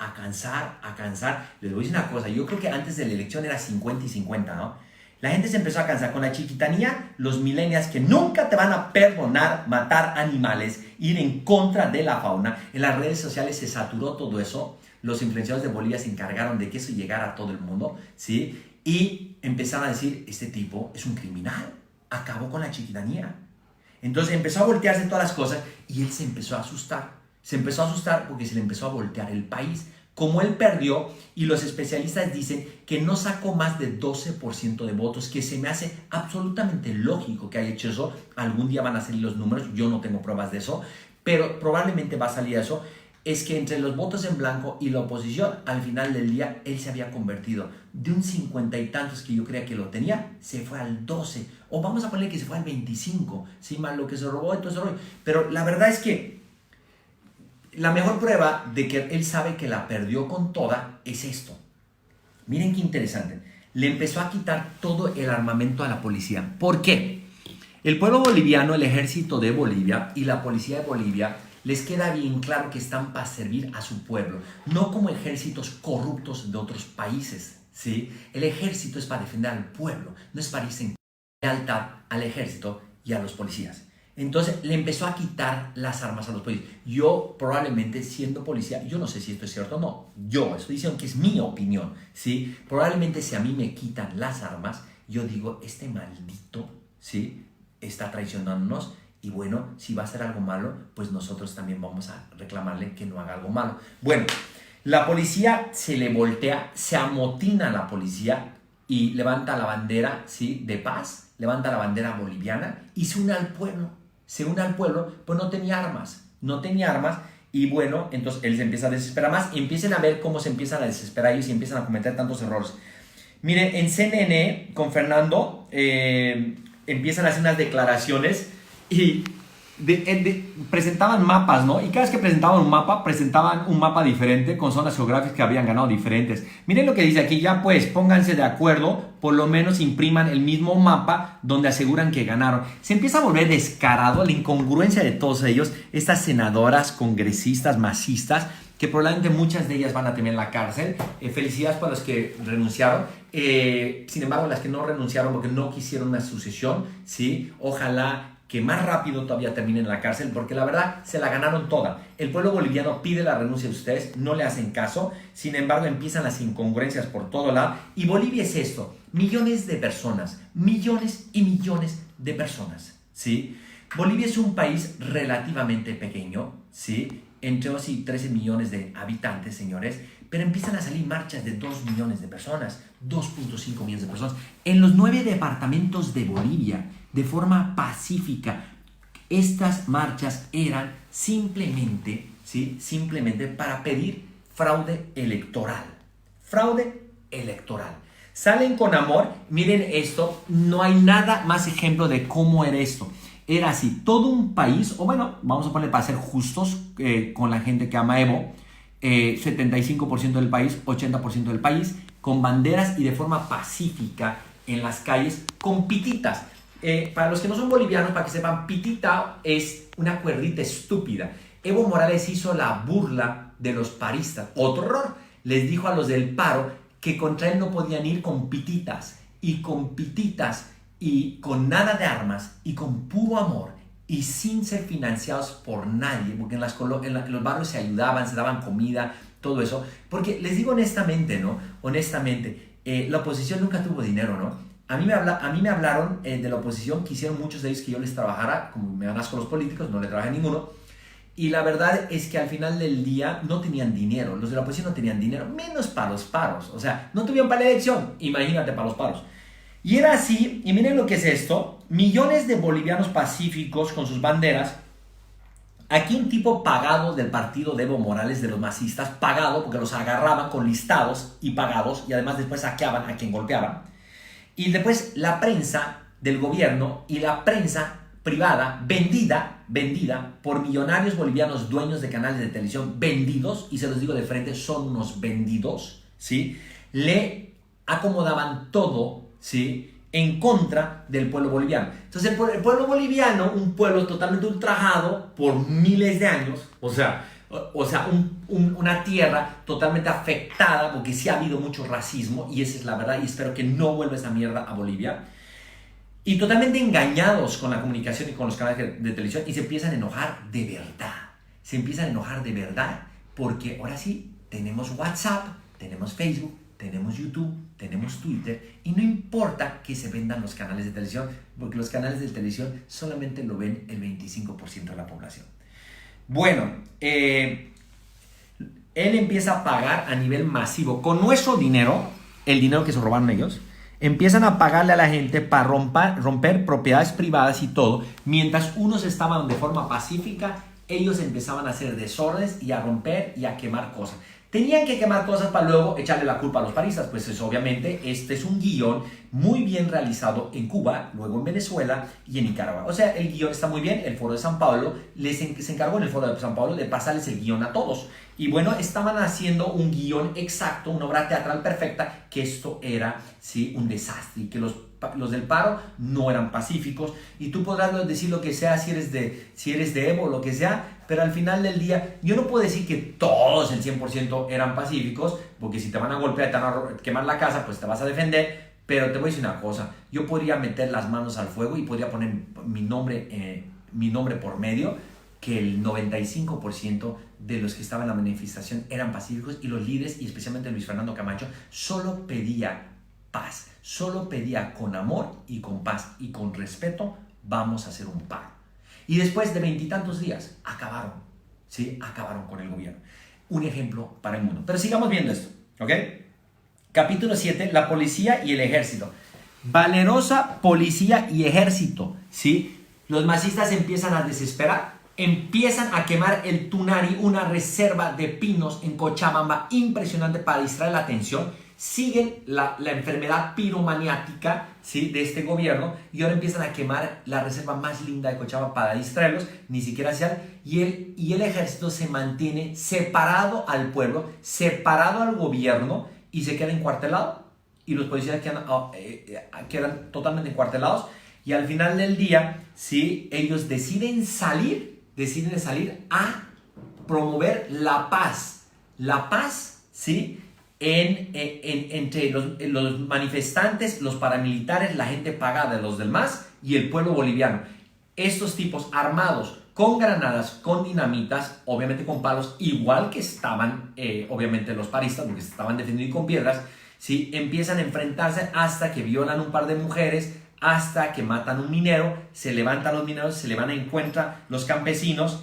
Les voy a decir una cosa. Yo creo que antes de la elección era 50 y 50, ¿no? La gente se empezó a cansar con la chiquitanía. Los millennials que nunca te van a perdonar matar animales, ir en contra de la fauna. En las redes sociales se saturó todo eso. Los influenciadores de Bolivia se encargaron de que eso llegara a todo el mundo, ¿sí? Y empezaron a decir, este tipo es un criminal. Acabó con la chiquitanía. Entonces empezó a voltearse todas las cosas y él se empezó a asustar. Se empezó a asustar porque se le empezó a voltear el país. Como él perdió, y los especialistas dicen que no sacó más de 12% de votos, que se me hace absolutamente lógico que haya hecho eso. Algún día van a salir los números, yo no tengo pruebas de eso, pero probablemente va a salir eso. Es que entre los votos en blanco y la oposición, al final del día, él se había convertido de un 50 y tantos que yo creía que lo tenía, se fue al 12, o vamos a ponerle que se fue al 25, ¿sí? Más lo que se robó y todo ese rollo. Pero la verdad es que la mejor prueba de que él sabe que la perdió con toda es esto. Miren qué interesante. Le empezó a quitar todo el armamento a la policía. ¿Por qué? El pueblo boliviano, el ejército de Bolivia y la policía de Bolivia les queda bien claro que están para servir a su pueblo, no como ejércitos corruptos de otros países, ¿sí? El ejército es para defender al pueblo, no es para irse en lealtad al ejército y a los policías. Entonces le empezó a quitar las armas a los policías. Yo probablemente, siendo policía, yo no sé si esto es cierto o no, yo estoy diciendo que es mi opinión, ¿sí? Probablemente si a mí me quitan las armas, yo digo, este maldito, ¿sí?, está traicionándonos. Y bueno, si va a hacer algo malo, pues nosotros también vamos a reclamarle que no haga algo malo. Bueno, la policía se le voltea, se amotina la policía y levanta la bandera, ¿sí?, de paz, levanta la bandera boliviana y se une al pueblo. se une al pueblo, pues no tenía armas, y bueno, entonces él se empieza a desesperar más, y empiecen a ver cómo se empiezan a desesperar ellos y empiezan a cometer tantos errores. Miren, en CNN con Fernando empiezan a hacer unas declaraciones y presentaban mapas, ¿no? Y cada vez que presentaban un mapa diferente con zonas geográficas que habían ganado diferentes. Miren lo que dice aquí, ya pues pónganse de acuerdo, por lo menos impriman el mismo mapa donde aseguran que ganaron. Se empieza a volver descarado la incongruencia de todos ellos, estas senadoras, congresistas, masistas, que probablemente muchas de ellas van a terminar en la cárcel. Felicidades para los que renunciaron. Sin embargo, las que no renunciaron porque no quisieron una sucesión, ¿sí? Ojalá que más rápido todavía terminen en la cárcel, porque la verdad se la ganaron toda. El pueblo boliviano pide la renuncia de ustedes, no le hacen caso. Sin embargo, empiezan las incongruencias por todo lado. Y Bolivia es esto, millones de personas, millones y millones de personas, ¿sí? Bolivia es un país relativamente pequeño, ¿sí? Entre 12 y 13 millones de habitantes, señores, pero empiezan a salir marchas de 2 millones de personas, 2.5 millones de personas, en los 9 departamentos de Bolivia, de forma pacífica. Estas marchas eran simplemente, ¿sí? Simplemente para pedir fraude electoral. Fraude electoral. Salen con amor. Miren esto, no hay nada más ejemplo de cómo era esto. Era así, todo un país, o bueno, vamos a poner para ser justos con la gente que ama Evo, 75% del país, 80% del país, con banderas y de forma pacífica en las calles, con pititas. Para los que no son bolivianos, para que sepan, pitita es una cuerdita estúpida. Evo Morales hizo la burla de los paristas. Otro error, les dijo a los del paro que contra él no podían ir con pititas, y con pititas y con nada de armas y con puro amor y sin ser financiados por nadie, porque en los barrios se ayudaban, se daban comida, todo eso. Porque les digo honestamente, ¿no? Honestamente, la oposición nunca tuvo dinero, ¿no? A mí me hablaron de la oposición, quisieron muchos de ellos que yo les trabajara, como me van con los políticos, no le trabajé a ninguno. Y la verdad es que al final del día no tenían dinero, los de la oposición no tenían dinero, menos para los paros. O sea, no tuvieron para la elección, imagínate para los paros. Y era así, y miren lo que es esto, millones de bolivianos pacíficos con sus banderas. Aquí un tipo pagado del partido de Evo Morales, de los masistas, pagado porque los agarraban con listados y pagados, y además después saqueaban a quien golpeaban. Y después la prensa del gobierno y la prensa privada vendida por millonarios bolivianos dueños de canales de televisión vendidos, y se los digo de frente, son unos vendidos, ¿sí? Le acomodaban todo, ¿sí? En contra del pueblo boliviano. Entonces el pueblo boliviano, un pueblo totalmente ultrajado por miles de años, o sea, una tierra totalmente afectada, porque sí ha habido mucho racismo, y esa es la verdad, y espero que no vuelva esa mierda a Bolivia, y totalmente engañados con la comunicación y con los canales de televisión, y se empiezan a enojar de verdad, porque ahora sí, tenemos WhatsApp, tenemos Facebook, tenemos YouTube, tenemos Twitter, y no importa que se vendan los canales de televisión, porque los canales de televisión solamente lo ven el 25% de la población. Bueno, él empieza a pagar a nivel masivo con nuestro dinero, el dinero que se robaron ellos. Empiezan a pagarle a la gente para romper propiedades privadas y todo. Mientras unos estaban de forma pacífica, ellos empezaban a hacer desórdenes y a romper y a quemar cosas. Tenían que quemar cosas para luego echarle la culpa a los paristas. Pues eso, obviamente, este es un guión muy bien realizado en Cuba, luego en Venezuela y en Nicaragua. O sea, el guión está muy bien. El Foro de San Pablo se encargó en el Foro de San Pablo de pasarles el guión a todos. Y bueno, estaban haciendo un guión exacto, una obra teatral perfecta, que esto era, sí, un desastre, y que los del paro no eran pacíficos. Y tú podrás decir lo que sea si eres de Evo o lo que sea, pero al final del día yo no puedo decir que todos el 100% eran pacíficos, porque si te van a golpear, te van a quemar la casa, pues te vas a defender. Pero te voy a decir una cosa, yo podría meter las manos al fuego y podría poner mi nombre por medio, que el 95% de los que estaban en la manifestación eran pacíficos, y los líderes, y especialmente Luis Fernando Camacho, solo pedía paz, solo pedía con amor y con paz y con respeto, vamos a hacer un paro. Y después de 20 y tantos días, acabaron con el gobierno. Un ejemplo para el mundo. Pero sigamos viendo esto, ¿ok? Capítulo 7, la policía y el ejército. Valerosa policía y ejército, ¿sí? los masistas empiezan a desesperar, empiezan a quemar el Tunari, una reserva de pinos en Cochabamba impresionante para distraer la atención. Siguen la enfermedad piromaniática, ¿sí?, de este gobierno, y ahora empiezan a quemar la reserva más linda de Cochabamba para distraerlos, ni siquiera y el ejército se mantiene separado al pueblo, separado al gobierno, y se queda encuartelado, y los policías quedan totalmente encuartelados, y al final del día, ¿sí?, ellos deciden salir a promover la paz, ¿sí?, entre los manifestantes, los paramilitares, la gente pagada, los del MAS y el pueblo boliviano. Estos tipos armados con granadas, con dinamitas, obviamente con palos, igual que estaban obviamente los paristas, porque se estaban defendiendo con piedras, ¿sí?, empiezan a enfrentarse hasta que violan un par de mujeres, hasta que matan un minero, se levantan los mineros, se le van a encuentrar los campesinos,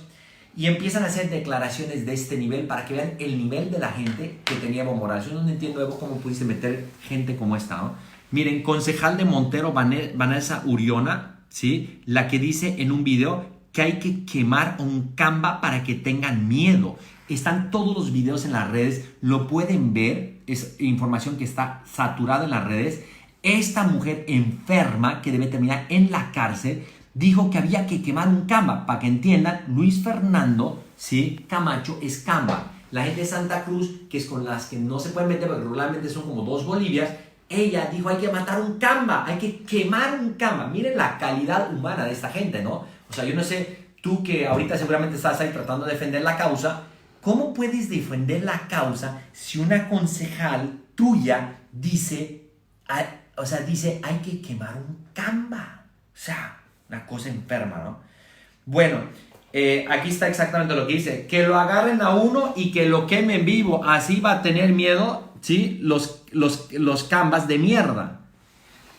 y empiezan a hacer declaraciones de este nivel para que vean el nivel de la gente que tenía Evo Morales. Yo no entiendo, Evo, cómo pudiste meter gente como esta, ¿no? Miren, concejal de Montero, Vanessa Uriona, ¿sí?, la que dice en un video que hay que quemar un Camba para que tengan miedo. Están todos los videos en las redes, lo pueden ver, es información que está saturada en las redes. Esta mujer enferma que debe terminar en la cárcel dijo que había que quemar un Camba. Para que entiendan, Luis Fernando, ¿sí?, Camacho es Camba. La gente de Santa Cruz, que es con las que no se pueden meter porque regularmente son como 2 Bolivias, ella dijo hay que matar un Camba, hay que quemar un Camba. Miren la calidad humana de esta gente, ¿no? O sea, yo no sé, tú que ahorita seguramente estás ahí tratando de defender la causa, ¿cómo puedes defender la causa si una concejal tuya dice hay que quemar un Camba? O sea, una cosa enferma, ¿no? Bueno, aquí está exactamente lo que dice: que lo agarren a uno y que lo quemen vivo, así va a tener miedo, ¿sí?, los Cambas de mierda.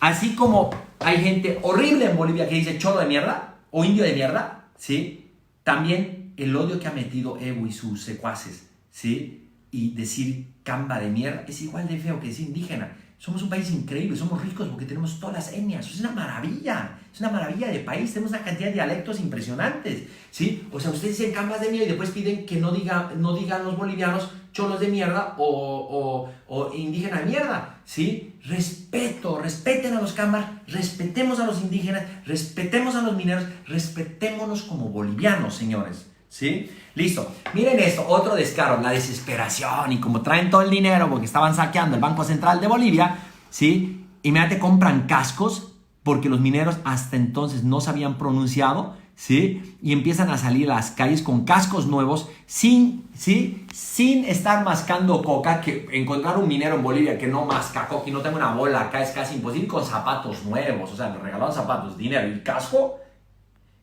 Así como hay gente horrible en Bolivia que dice cholo de mierda o indio de mierda, ¿sí?, también el odio que ha metido Evo y sus secuaces, ¿sí?, y decir Camba de mierda es igual de feo que decir indígena. Somos un país increíble, somos ricos porque tenemos todas las etnias, es una maravilla de país, tenemos una cantidad de dialectos impresionantes, ¿sí? O sea, ustedes dicen Cambas de mierda y después piden que no digan los bolivianos cholos de mierda o indígena de mierda, ¿sí? Respeten a los Cambas, respetemos a los indígenas, respetemos a los mineros, respetémonos como bolivianos, señores, ¿sí? Listo. Miren esto, otro descaro, la desesperación, y como traen todo el dinero porque estaban saqueando el Banco Central de Bolivia, ¿sí?, inmediatamente compran cascos porque los mineros hasta entonces no se habían pronunciado, ¿sí?, y empiezan a salir a las calles con cascos nuevos sin estar mascando coca, que encontrar un minero en Bolivia que no masca coca y no tenga una bola acá es casi imposible, con zapatos nuevos, o sea, le regalaron zapatos, dinero y casco.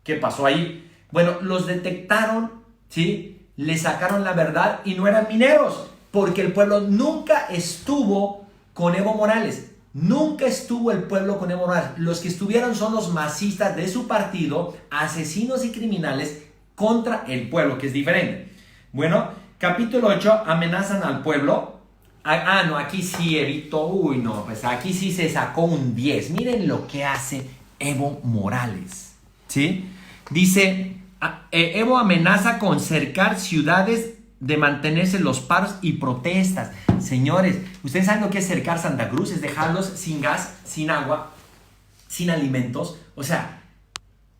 ¿Qué pasó ahí? Bueno, los detectaron, ¿sí?, le sacaron la verdad y no eran mineros, porque el pueblo nunca estuvo con Evo Morales. Nunca estuvo el pueblo con Evo Morales. Los que estuvieron son los masistas de su partido, asesinos y criminales contra el pueblo, que es diferente. Bueno, capítulo 8, amenazan al pueblo. No, aquí sí evitó. Uy, no, pues aquí sí se sacó un 10. Miren lo que hace Evo Morales, ¿sí? Dice, Evo amenaza con cercar ciudades de mantenerse los paros y protestas. Señores, ¿ustedes saben lo que es cercar Santa Cruz? Es dejarlos sin gas, sin agua, sin alimentos. O sea,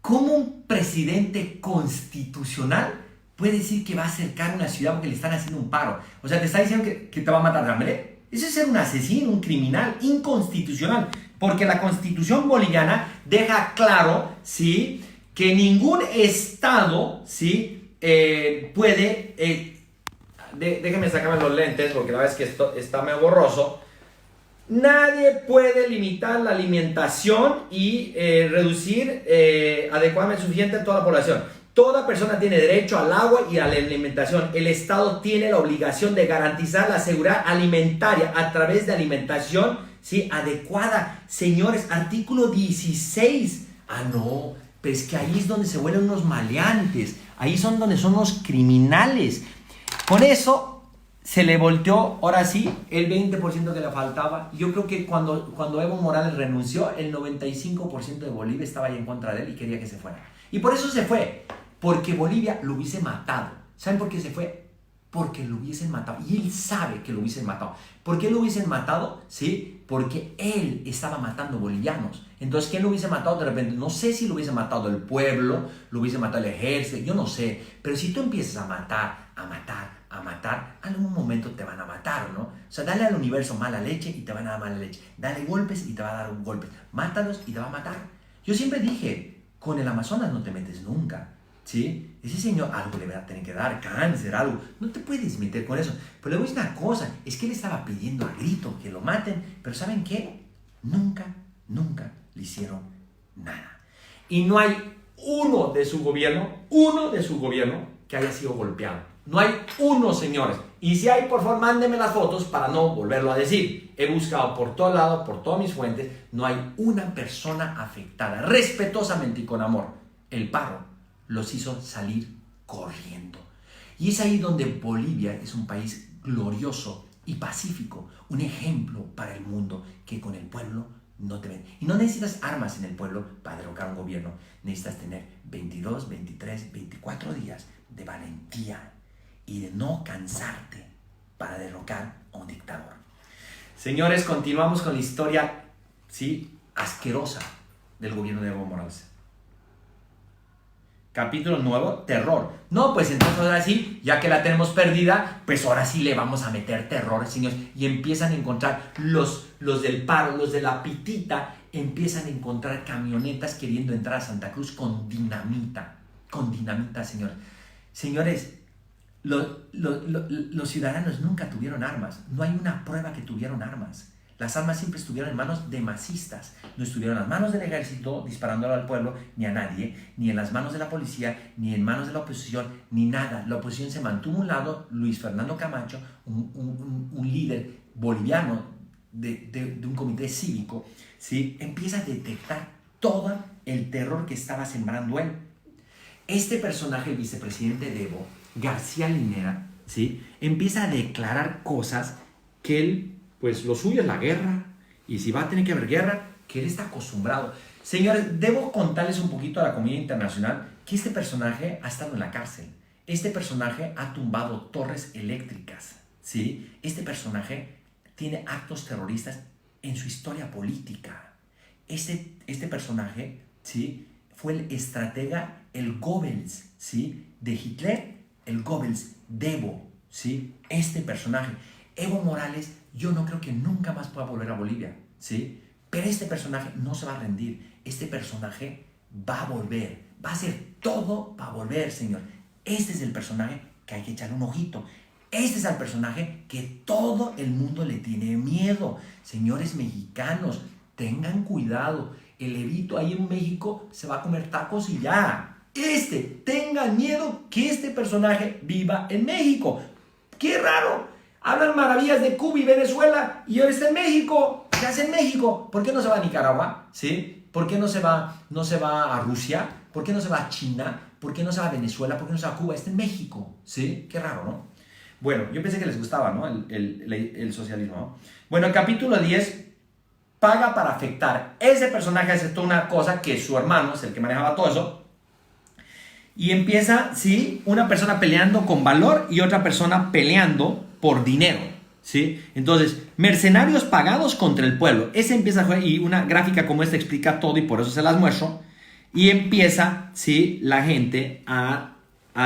¿cómo un presidente constitucional puede decir que va a cercar una ciudad porque le están haciendo un paro? O sea, ¿te está diciendo que te va a matar de hambre? Eso es ser un asesino, un criminal, inconstitucional. Porque la Constitución boliviana deja claro, ¿sí?, que ningún Estado, ¿sí?, puede... déjenme sacarme los lentes porque la verdad es que esto está medio borroso. Nadie puede limitar la alimentación y reducir adecuadamente suficiente a toda la población. Toda persona tiene derecho al agua y a la alimentación. El Estado tiene la obligación de garantizar la seguridad alimentaria a través de alimentación, ¿sí?, adecuada. Señores, artículo 16. No, pero es que ahí es donde se vuelven unos maleantes. Ahí son donde son los criminales. Con eso, se le volteó, ahora sí, el 20% que le faltaba. Yo creo que cuando Evo Morales renunció, el 95% de Bolivia estaba ahí en contra de él y quería que se fuera. Y por eso se fue, porque Bolivia lo hubiese matado. ¿Saben por qué se fue? Porque lo hubiesen matado. Y él sabe que lo hubiesen matado. ¿Por qué lo hubiesen matado? Sí, porque él estaba matando bolivianos. Entonces, ¿quién lo hubiese matado de repente? No sé si lo hubiese matado el pueblo, lo hubiese matado el ejército, yo no sé. Pero si tú empiezas a matar, algún momento te van a matar, ¿no? O sea, dale al universo mala leche y te van a dar mala leche. Dale golpes y te va a dar golpes. Mátalos y te va a matar. Yo siempre dije, con el Amazonas no te metes nunca. ¿Sí? Ese señor algo le va a tener que dar, cáncer, algo. No te puedes meter con eso. Pero le voy a decir una cosa, es que él estaba pidiendo a grito que lo maten, pero ¿saben qué? Nunca le hicieron nada. Y no hay uno de su gobierno que haya sido golpeado. No hay uno, señores. Y si hay, por favor, mándenme las fotos para no volverlo a decir. He buscado por todo lado, por todas mis fuentes, no hay una persona afectada, respetuosamente y con amor. El paro los hizo salir corriendo. Y es ahí donde Bolivia es un país glorioso y pacífico, un ejemplo para el mundo, que con el pueblo no te ven. Y no necesitas armas en el pueblo para derrocar un gobierno, necesitas tener 22, 23, 24 días de valentía y de no cansarte para derrocar a un dictador. Señores, continuamos con la historia, ¿sí?, asquerosa del gobierno de Evo Morales. Capítulo nuevo, terror. No, pues entonces ahora sí, ya que la tenemos perdida, pues ahora sí le vamos a meter terror, señores. Y empiezan a encontrar los del paro, los de la pitita, empiezan a encontrar camionetas queriendo entrar a Santa Cruz con dinamita, señores. Señores, los ciudadanos nunca tuvieron armas. No hay una prueba que tuvieron armas. Las armas siempre estuvieron en manos de masistas. No estuvieron en las manos del ejército disparándolo al pueblo, ni a nadie, ni en las manos de la policía, ni en manos de la oposición, ni nada. La oposición se mantuvo a un lado. Luis Fernando Camacho, un líder boliviano de un comité cívico, ¿sí?, empieza a detectar todo el terror que estaba sembrando él. Este personaje, el vicepresidente de Evo, García Linera, ¿sí?, empieza a declarar cosas que él, pues lo suyo es la guerra, y si va a tener que haber guerra, que él está acostumbrado. Señores, debo contarles un poquito a la comunidad internacional que este personaje ha estado en la cárcel. Este personaje ha tumbado torres eléctricas, ¿sí? Este personaje tiene actos terroristas en su historia política. Este personaje, ¿sí?, fue el estratega, el Goebbels, ¿sí?, de Hitler, el Goebbels de Evo, ¿sí? Este personaje. Evo Morales, yo no creo que nunca más pueda volver a Bolivia, ¿sí? Pero este personaje no se va a rendir. Este personaje va a volver. Va a hacer todo para volver, señor. Este es el personaje que hay que echarle un ojito. Este es el personaje que todo el mundo le tiene miedo. Señores mexicanos, tengan cuidado. El Evito ahí en México se va a comer tacos y ya. Tengan miedo que este personaje viva en México. ¡Qué raro! Hablan maravillas de Cuba y Venezuela y ahora está en México. ¿Qué hace en México? ¿Por qué no se va a Nicaragua? ¿Sí? ¿Por qué no se va a Rusia? ¿Por qué no se va a China? ¿Por qué no se va a Venezuela? ¿Por qué no se va a Cuba? Está en México. ¿Sí? Qué raro, ¿no? Bueno, yo pensé que les gustaba, ¿no?, el socialismo, ¿no? Bueno, el capítulo 10, paga para afectar. Ese personaje aceptó una cosa que su hermano es el que manejaba todo eso. Y empieza, ¿sí?, una persona peleando con valor y otra persona peleando por dinero, ¿sí? Entonces, mercenarios pagados contra el pueblo. Ese empieza a jugar, y una gráfica como esta explica todo y por eso se las muestro. Y empieza, ¿sí?, la gente a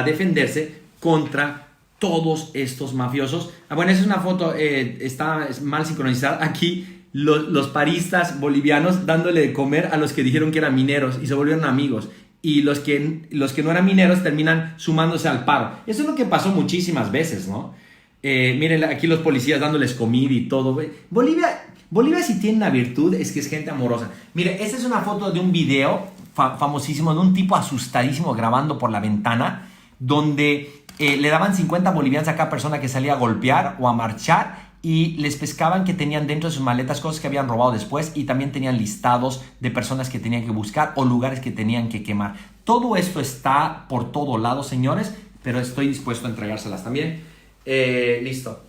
defenderse contra todos estos mafiosos. Bueno, esa es una foto, está mal sincronizada. Aquí los paristas bolivianos dándole de comer a los que dijeron que eran mineros y se volvieron amigos. Y los que no eran mineros terminan sumándose al paro. Eso es lo que pasó muchísimas veces, ¿no? Miren aquí los policías dándoles comida y todo. Bolivia si tiene una virtud es que es gente amorosa. Mire, esta es una foto de un video famosísimo de un tipo asustadísimo grabando por la ventana, donde le daban 50 bolivianos a cada persona que salía a golpear o a marchar, y les pescaban que tenían dentro de sus maletas cosas que habían robado después, y también tenían listados de personas que tenían que buscar o lugares que tenían que quemar. Todo esto está por todo lado, señores, pero estoy dispuesto a entregárselas también. Listo.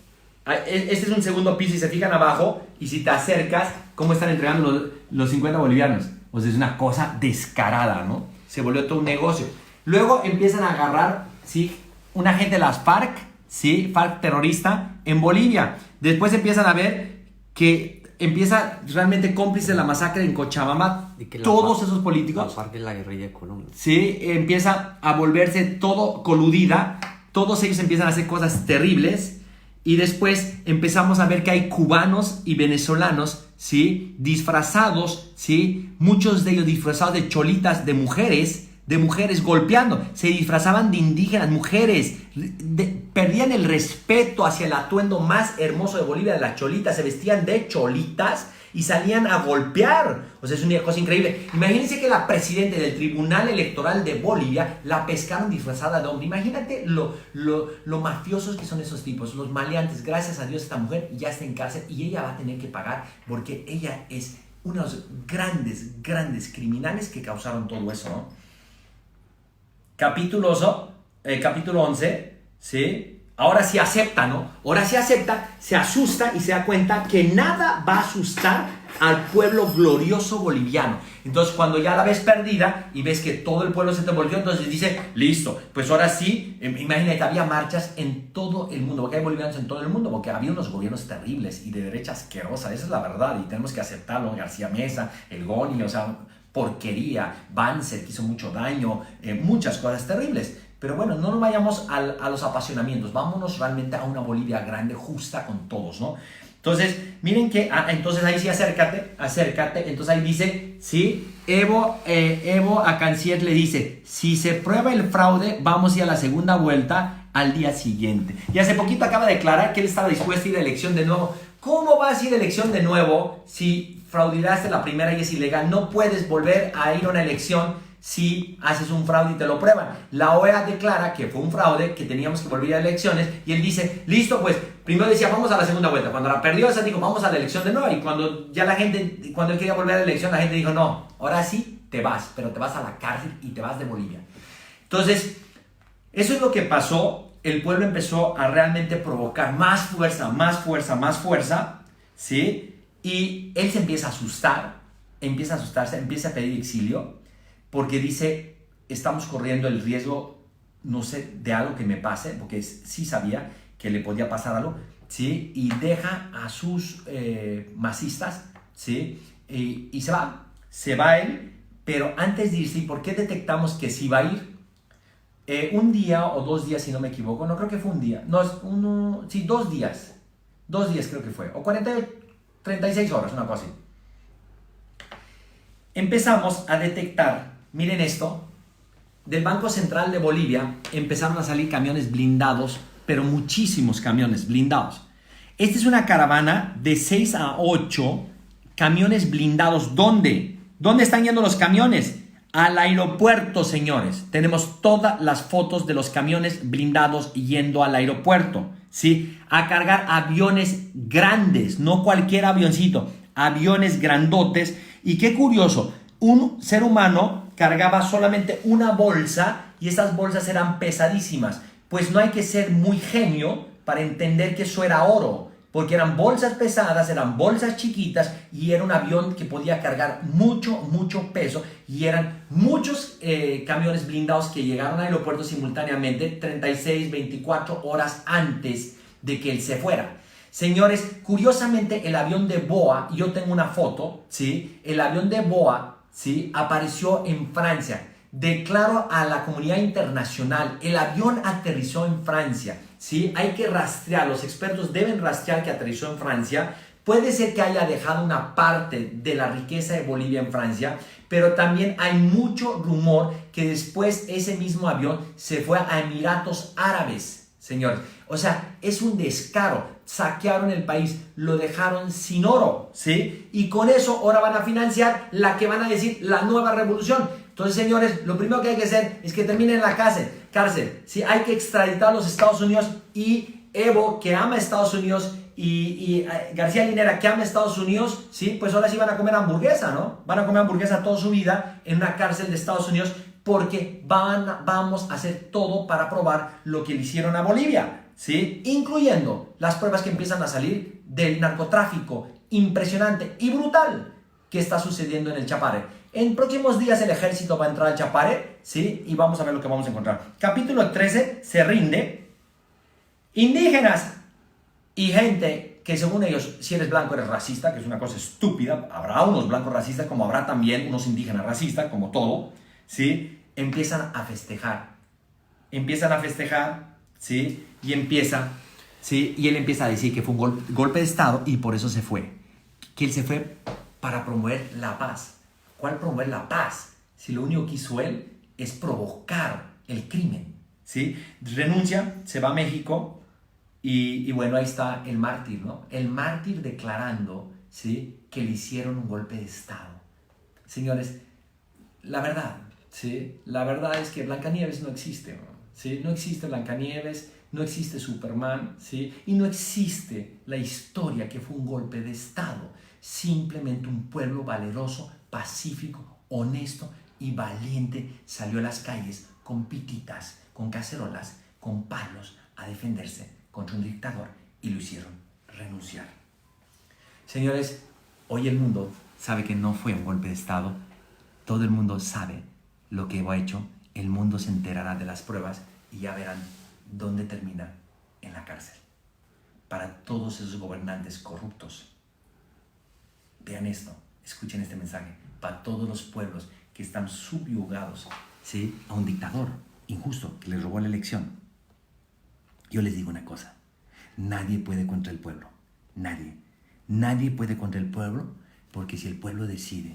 Este es un segundo piso y se fijan abajo y si te acercas, ¿cómo están entregando los 50 bolivianos? O sea, es una cosa descarada, ¿no? Se volvió todo un negocio. Luego empiezan a agarrar, ¿sí? Una gente de las FARC, ¿sí? FARC terrorista en Bolivia. Después empiezan a ver que empieza realmente cómplice de la masacre en Cochabamba. Todos esos políticos. La FARC es la guerrilla de Colombia. Sí, empieza a volverse todo coludida. Todos ellos empiezan a hacer cosas terribles. Y después empezamos a ver que hay cubanos y venezolanos, ¿sí? Disfrazados, ¿sí? Muchos de ellos disfrazados de cholitas, de mujeres golpeando. Se disfrazaban de indígenas, mujeres. Perdían el respeto hacia el atuendo más hermoso de Bolivia, de las cholitas. Se vestían de cholitas y salían a golpear. O sea, es una cosa increíble. Imagínense que la presidenta del Tribunal Electoral de Bolivia la pescaron disfrazada de hombre. Imagínate lo mafiosos que son esos tipos, los maleantes. Gracias a Dios esta mujer ya está en cárcel y ella va a tener que pagar porque ella es uno de los grandes criminales que causaron todo eso, ¿no? Capítulo 11, ¿sí? Ahora sí acepta, ¿no? Ahora sí acepta, se asusta y se da cuenta que nada va a asustar al pueblo glorioso boliviano. Entonces, cuando ya la ves perdida y ves que todo el pueblo se te volvió, entonces dice, listo, pues ahora sí, imagínate, había marchas en todo el mundo, porque hay bolivianos en todo el mundo, porque había unos gobiernos terribles y de derecha asquerosa, esa es la verdad, y tenemos que aceptarlo. García Meza, el Goni, o sea, porquería, Banzer, que hizo mucho daño, muchas cosas terribles. Pero bueno, no nos vayamos a los apasionamientos, vámonos realmente a una Bolivia grande, justa con todos, ¿no? Entonces, miren que, entonces ahí sí acércate, entonces ahí dice, sí, Evo a Cancier le dice, si se prueba el fraude, vamos a ir a la segunda vuelta al día siguiente. Y hace poquito acaba de declarar que él estaba dispuesto a ir a elección de nuevo. ¿Cómo vas a ir a elección de nuevo si fraudilaste la primera y es ilegal? No puedes volver a ir a una elección si haces un fraude y te lo prueban. La OEA declara que fue un fraude, que teníamos que volver a elecciones, y él dice, listo, pues, primero decía, vamos a la segunda vuelta. Cuando la perdió, esa dijo, vamos a la elección de nuevo, y cuando ya la gente, cuando él quería volver a la elección, la gente dijo, no, ahora sí te vas, pero te vas a la cárcel y te vas de Bolivia. Entonces, eso es lo que pasó. El pueblo empezó a realmente provocar más fuerza, ¿sí? Y él se empieza a asustar, empieza a asustarse, empieza a pedir exilio, porque dice, estamos corriendo el riesgo, no sé, de algo que me pase, porque sí sabía que le podía pasar algo, ¿sí? Y deja a sus masistas, ¿sí? Y se va él, pero antes de irse, ¿por qué detectamos que sí va a ir? Un día o 2 días, si no me equivoco, no creo que fue un día, no, sí, 2 días, 2 días creo que fue, o 36 horas, una cosa así. Empezamos a detectar, miren esto, del Banco Central de Bolivia empezaron a salir camiones blindados, pero muchísimos camiones blindados. Esta es una caravana de 6 a 8 camiones blindados. ¿Dónde? ¿Dónde están yendo los camiones? Al aeropuerto, señores. Tenemos todas las fotos de los camiones blindados yendo al aeropuerto, ¿sí? A cargar aviones grandes, no cualquier avioncito, aviones grandotes. Y qué curioso, un ser humano cargaba solamente una bolsa y esas bolsas eran pesadísimas. Pues no hay que ser muy genio para entender que eso era oro, porque eran bolsas pesadas, eran bolsas chiquitas y era un avión que podía cargar mucho peso, y eran muchos camiones blindados que llegaron al aeropuerto simultáneamente 36, 24 horas antes de que él se fuera. Señores, curiosamente el avión de BOA, yo tengo una foto, ¿sí? El avión de BOA, ¿sí? Apareció en Francia. Declaro a la comunidad internacional, el avión aterrizó en Francia, ¿sí? Hay que rastrear, los expertos deben rastrear que aterrizó en Francia. Puede ser que haya dejado una parte de la riqueza de Bolivia en Francia, pero también hay mucho rumor que después ese mismo avión se fue a Emiratos Árabes, señores. O sea, es un descaro. Saquearon el país, lo dejaron sin oro, ¿sí? Y con eso ahora van a financiar la que van a decir la nueva revolución. Entonces, señores, lo primero que hay que hacer es que terminen en la cárcel, ¿sí? Hay que extraditar a los Estados Unidos, y Evo, que ama a Estados Unidos, y García Linera, que ama a Estados Unidos, ¿sí? Pues ahora sí van a comer hamburguesa, ¿no? Van a comer hamburguesa toda su vida en una cárcel de Estados Unidos, porque vamos a hacer todo para probar lo que le hicieron a Bolivia. ¿sí? Incluyendo las pruebas que empiezan a salir del narcotráfico impresionante y brutal que está sucediendo en el Chapare. En próximos días el ejército va a entrar al Chapare, ¿sí? Y vamos a ver lo que vamos a encontrar. Capítulo 13, se rinde. Indígenas y gente que según ellos, si eres blanco eres racista, que es una cosa estúpida. Habrá unos blancos racistas como habrá también unos indígenas racistas, como todo, ¿sí? Empiezan a festejar, ¿sí? Y él empieza a decir que fue un golpe de Estado y por eso se fue. Que él se fue para promover la paz. ¿Cuál promover la paz? Si lo único que hizo él es provocar el crimen, ¿sí? Renuncia, se va a México y bueno, ahí está el mártir, ¿no? El mártir declarando, ¿sí? Que le hicieron un golpe de Estado. Señores, la verdad, ¿sí? La verdad es que Blancanieves no existe, ¿no? ¿Sí? No existe Blancanieves, no existe Superman, ¿sí? Y no existe la historia que fue un golpe de Estado. Simplemente un pueblo valeroso, pacífico, honesto y valiente salió a las calles con pititas, con cacerolas, con palos a defenderse contra un dictador y lo hicieron renunciar. Señores, hoy el mundo sabe que no fue un golpe de Estado. Todo el mundo sabe lo que ha hecho. El mundo se enterará de las pruebas y ya verán dónde termina en la cárcel. Para todos esos gobernantes corruptos, vean esto, escuchen este mensaje. Para todos los pueblos que están subyugados, ¿sí? A un dictador injusto que les robó la elección. Yo les digo una cosa, nadie puede contra el pueblo, nadie puede contra el pueblo, porque si el pueblo decide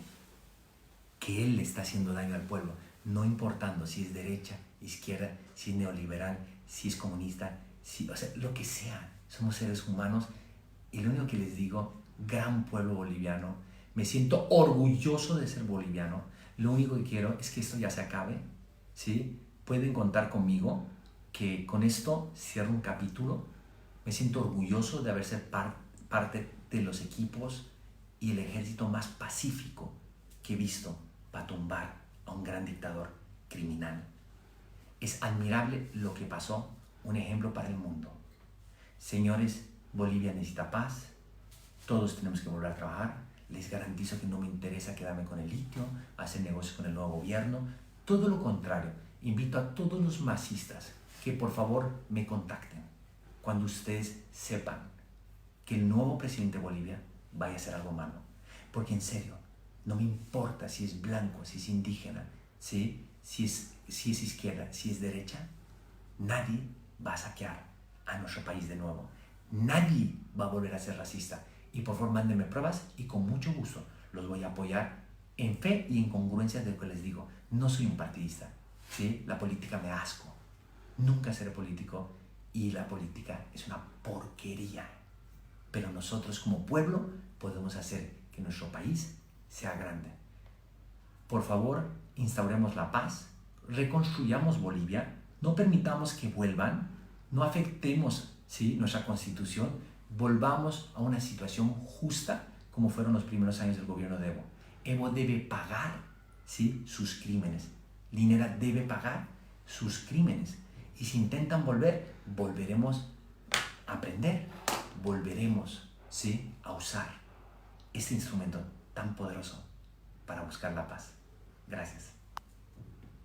que él le está haciendo daño al pueblo, no importando si es derecha, izquierda, si es neoliberal, si es comunista, o sea, lo que sea, somos seres humanos y lo único que les digo, gran pueblo boliviano, me siento orgulloso de ser boliviano, lo único que quiero es que esto ya se acabe, ¿sí? Pueden contar conmigo, que con esto cierro un capítulo, me siento orgulloso de haber sido parte de los equipos y el ejército más pacífico que he visto para tumbar a un gran dictador criminal. Es admirable lo que pasó, un ejemplo para el mundo. Señores, Bolivia necesita paz, todos tenemos que volver a trabajar, les garantizo que no me interesa quedarme con el litio, hacer negocios con el nuevo gobierno, todo lo contrario, invito a todos los masistas que por favor me contacten cuando ustedes sepan que el nuevo presidente de Bolivia vaya a hacer algo malo, porque en serio, no me importa si es blanco, si es indígena, ¿sí? si es izquierda, si es derecha, nadie va a saquear a nuestro país de nuevo. Nadie va a volver a ser racista. Y por favor, mándenme pruebas y con mucho gusto los voy a apoyar en fe y en congruencia de lo que les digo. No soy un partidista, ¿sí? La política me da asco. Nunca seré político y la política es una porquería. Pero nosotros como pueblo podemos hacer que nuestro país sea grande. Por favor, instauremos la paz, reconstruyamos Bolivia, no permitamos que vuelvan, no afectemos, ¿sí? nuestra constitución, volvamos a una situación justa como fueron los primeros años del gobierno de Evo. Evo debe pagar, ¿sí? sus crímenes. Linera debe pagar sus crímenes. Y si intentan volver, volveremos a aprender, volveremos, ¿sí? a usar este instrumento tan poderoso para buscar la paz. Gracias.